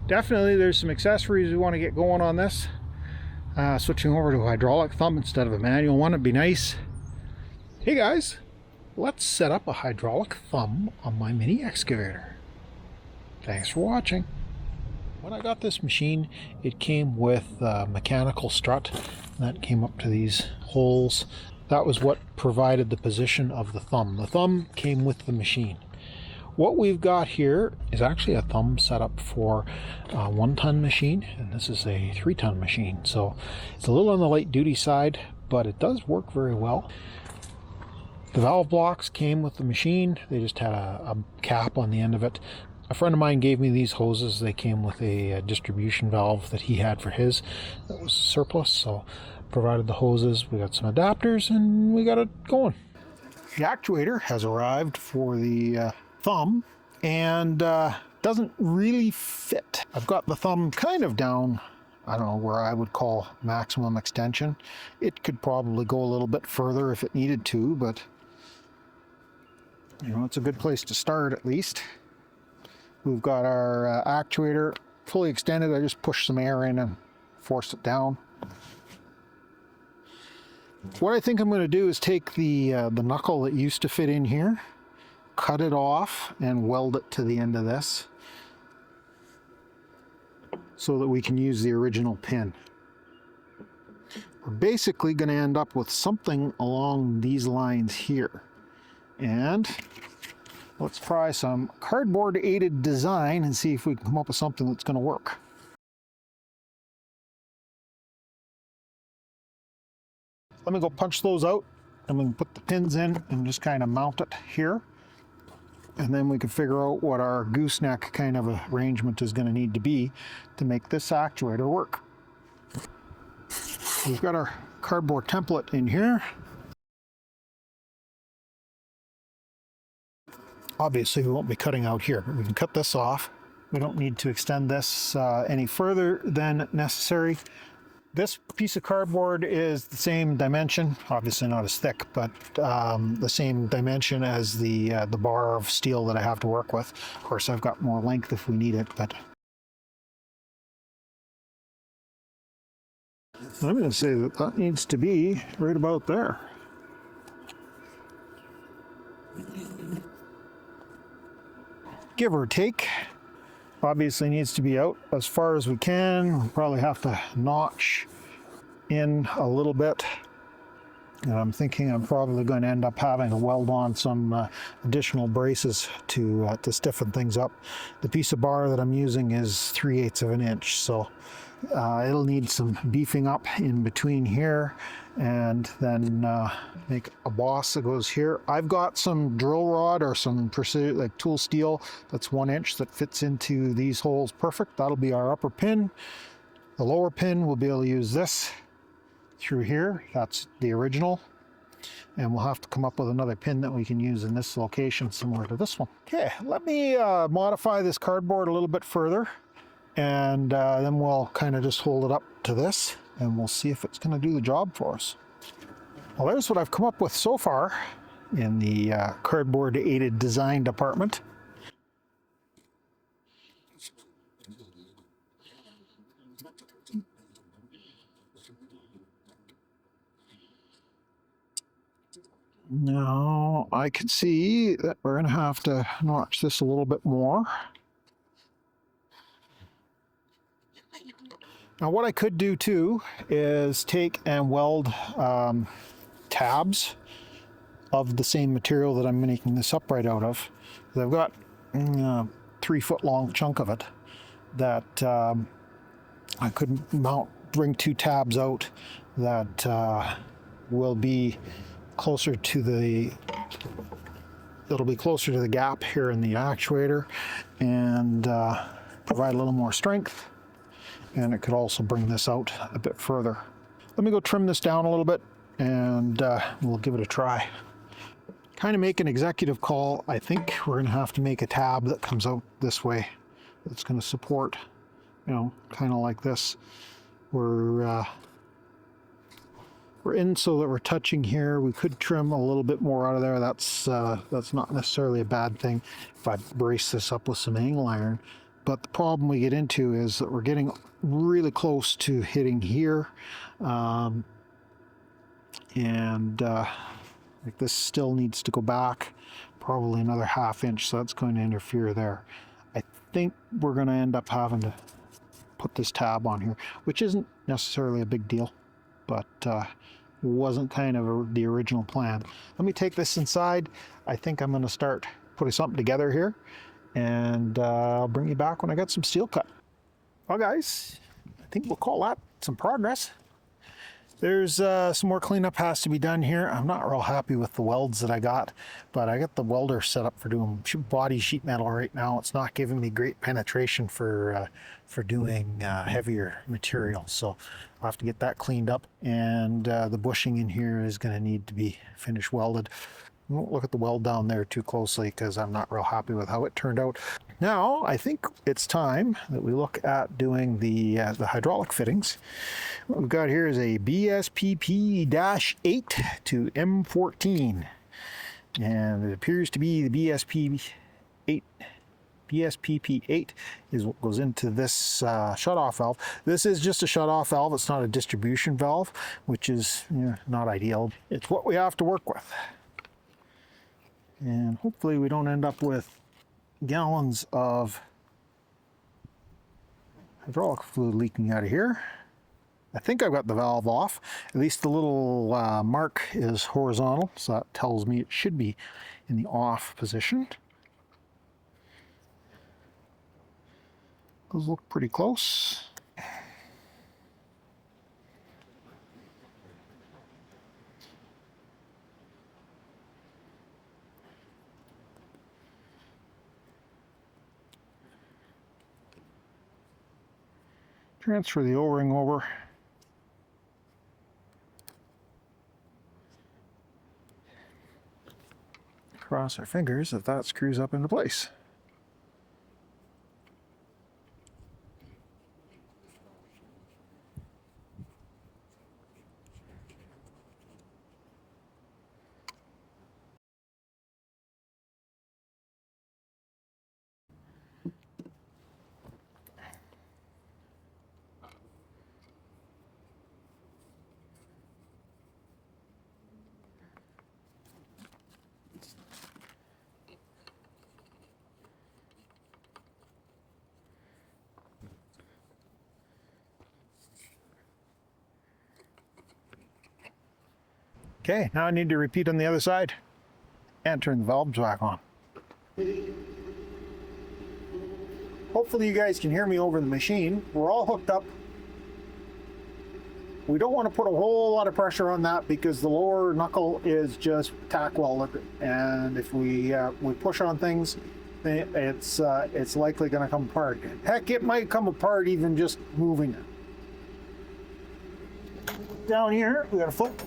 definitely there's some accessories we want to get going on this. Switching over to a hydraulic thumb instead of a manual one would be nice. Hey guys, let's set up a hydraulic thumb on my mini excavator. Thanks for watching. When I got this machine, it came with a mechanical strut that came up to these holes. That was what provided the position of the thumb. The thumb came with the machine. What we've got here is actually a thumb setup for a 1-ton machine, and this is a 3-ton machine. So it's a little on the light duty side, but it does work very well. The valve blocks came with the machine. They just had a cap on the end of it. A friend of mine gave me these hoses. They came with a distribution valve that he had for his that was surplus, so provided the hoses. We got some adapters and we got it going. The actuator has arrived for the thumb and doesn't really fit. I've got the thumb kind of down, I don't know, where I would call maximum extension. It could probably go a little bit further if it needed to, but you know, it's a good place to start at least. We've got our actuator fully extended. I just pushed some air in and forced it down. What I think I'm going to do is take the knuckle that used to fit in here, cut it off and weld it to the end of this so that we can use the original pin. We're basically going to end up with something along these lines here. And let's try some cardboard aided design and see if we can come up with something that's going to work. Let me go punch those out and we can put the pins in and just kind of mount it here. And then we can figure out what our gooseneck kind of arrangement is going to need to be to make this actuator work. We've got our cardboard template in here. Obviously we won't be cutting out here, but we can cut this off. We don't need to extend this any further than necessary. This piece of cardboard is the same dimension, obviously not as thick, but the same dimension as the bar of steel that I have to work with. Of course, I've got more length if we need it, but I'm going to say that that needs to be right about there. Give or take. Obviously needs to be out as far as we can. We'll probably have to notch in a little bit. And I'm thinking I'm probably going to end up having to weld on some additional braces to stiffen things up. The piece of bar that I'm using is 3/8 of an inch, so it'll need some beefing up in between here, and then make a boss that goes here. I've got some drill rod or some precision, like tool steel, that's 1 inch that fits into these holes perfect. That'll be our upper pin. The lower pin, we'll be able to use this through here. That's the original. And we'll have to come up with another pin that we can use in this location similar to this one. Okay, let me modify this cardboard a little bit further. And then we'll kind of just hold it up to this and we'll see if it's going to do the job for us. Well, there's what I've come up with so far in the cardboard aided design department. Now I can see that we're going to have to notch this a little bit more. Now what I could do too is take and weld tabs of the same material that I'm making this upright out of. I've got a 3-foot long chunk of it that I could bring 2 tabs out that will be closer to the, it'll be closer to the gap here in the actuator and provide a little more strength. And it could also bring this out a bit further. Let me go trim this down a little bit and we'll give it a try. Kind of make an executive call. I think we're going to have to make a tab that comes out this way. That's going to support, you know, kind of like this. We're in so that we're touching here. We could trim a little bit more out of there. That's not necessarily a bad thing if I brace this up with some angle iron. But the problem we get into is that we're getting really close to hitting here. Like this still needs to go back probably another ½ inch, so that's going to interfere there. I think we're going to end up having to put this tab on here, which isn't necessarily a big deal, but wasn't kind of the original plan. Let me take this inside. I think I'm going to start putting something together here, and I'll bring you back when I got some steel cut. Well guys, I think we'll call that some progress. There's some more cleanup has to be done here. I'm not real happy with the welds that I got, but I got the welder set up for doing body sheet metal right now. It's not giving me great penetration for doing heavier material, so I'll have to get that cleaned up. And the bushing in here is going to need to be finish welded. I won't look at the weld down there too closely because I'm not real happy with how it turned out. Now I think it's time that we look at doing the hydraulic fittings. What we've got here is a BSPP-8 to M14, and it appears to be the BSPP-8 is what goes into this shutoff valve. This is just a shutoff valve. It's not a distribution valve, which is not ideal. It's what we have to work with. And hopefully we don't end up with gallons of hydraulic fluid leaking out of here. I think I've got the valve off. At least the little mark is horizontal, so that tells me it should be in the off position. Those look pretty close. Transfer the O-ring over. Cross our fingers that that screws up into place. Okay, now I need to repeat on the other side and turn the valves back on. Hopefully you guys can hear me over the machine. We're all hooked up. We don't want to put a whole lot of pressure on that because the lower knuckle is just tack welded, and if we push on things, it's likely going to come apart. Heck, it might come apart even just moving it. Down here, we got to flip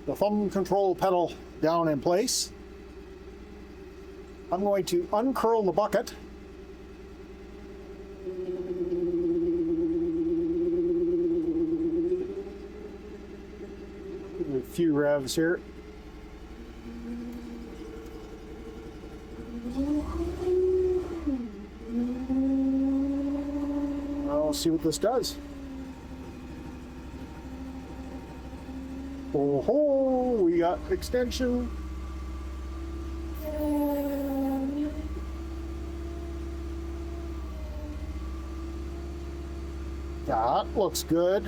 the thumb control pedal down in place. I'm going to uncurl the bucket. A few revs here. I'll see what this does. Oh, we got extension. That looks good.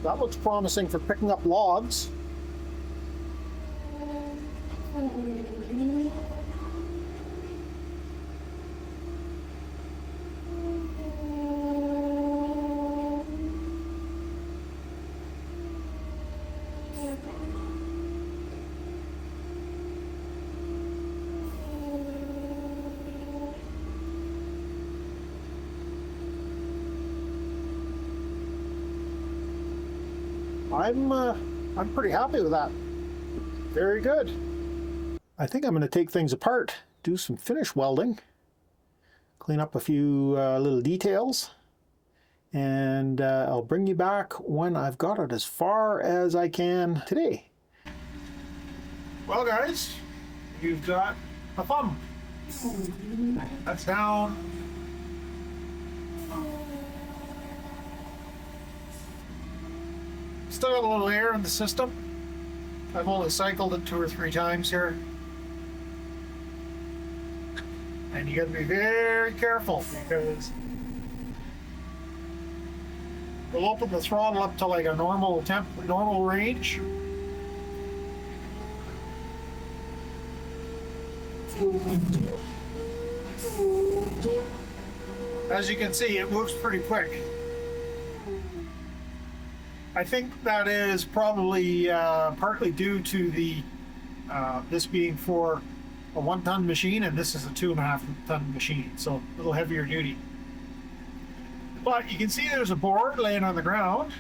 That looks promising for picking up logs. I'm pretty happy with that. Very good. I think I'm going to take things apart, do some finish welding, clean up a few little details, and I'll bring you back when I've got it as far as I can today. Well guys, you've got a thumb. That's down. Still got a little air in the system. I've only cycled it 2 or 3 times here. And you got to be very careful because we'll open the throttle up to like a normal range. As you can see, it moves pretty quick. I think that is probably partly due to the this being for a 1-ton machine, and this is a 2.5-ton machine, so a little heavier duty. But you can see there's a board laying on the ground.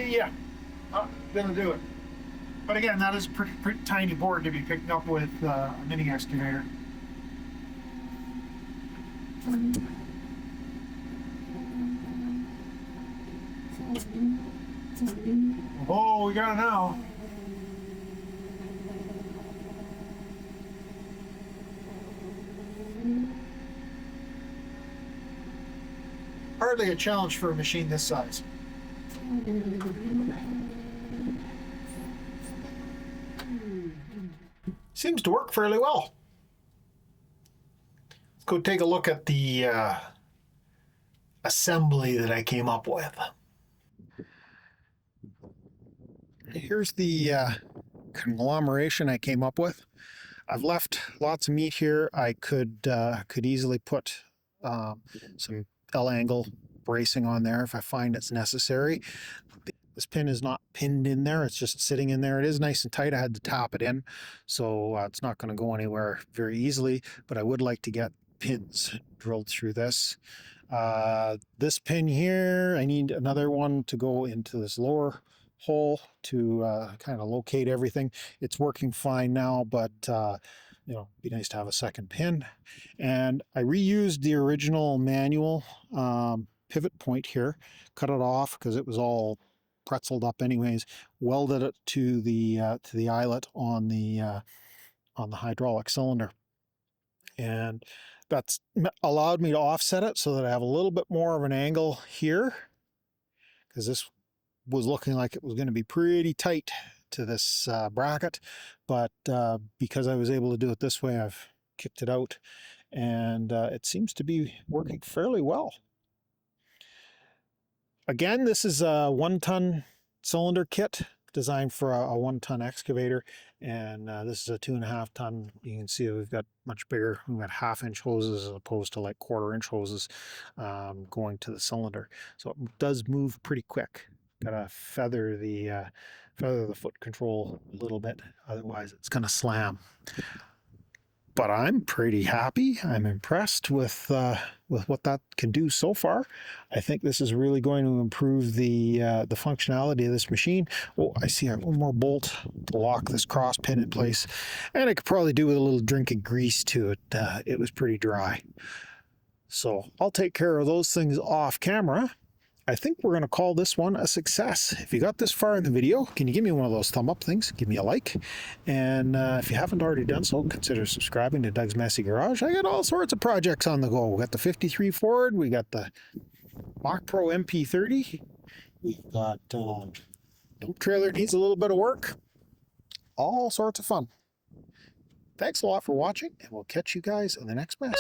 Yeah, gonna do it. But again, that is a pretty tiny board to be picked up with a mini excavator. Oh, we got it now. Hardly a challenge for a machine this size. Seems to work fairly well. Let's go take a look at the assembly that I came up with. Here's the conglomeration I came up with. I've left lots of meat here. I could easily put some L-angle bracing on there if I find it's necessary. This pin is not pinned in there, it's just sitting in there. It is nice and tight. I had to tap it in, so it's not going to go anywhere very easily, but I would like to get pins drilled through this. This pin here, I need another one to go into this lower hole to kind of locate everything. It's working fine now, but you know, it'd be nice to have a second pin. And I reused the original manual pivot point here, cut it off because it was all pretzeled up anyways, welded it to the eyelet on the hydraulic cylinder, and that's allowed me to offset it so that I have a little bit more of an angle here, because this was looking like it was going to be pretty tight to this bracket, but because I was able to do it this way, I've kicked it out, and it seems to be working fairly well. Again, this is a 1-ton cylinder kit designed for a 1-ton excavator, and this is a 2.5-ton. You can see we've got much bigger. We've got 1/2-inch hoses as opposed to like 1/4-inch hoses going to the cylinder, so it does move pretty quick. Gotta feather the foot control a little bit, otherwise it's gonna slam. But I'm pretty happy. I'm impressed with what that can do so far. I think this is really going to improve the functionality of this machine. Oh, I see one more bolt to lock this cross pin in place, and I could probably do with a little drink of grease to it. It was pretty dry, so I'll take care of those things off camera. I think we're going to call this one a success. If you got this far in the video, can you give me one of those thumb up things? Give me a like. And if you haven't already done so, consider subscribing to Doug's Messy Garage. I got all sorts of projects on the go. We got the 53 Ford. We got the MachPro MP30. We've got dump trailer needs a little bit of work. All sorts of fun. Thanks a lot for watching, and we'll catch you guys in the next mess.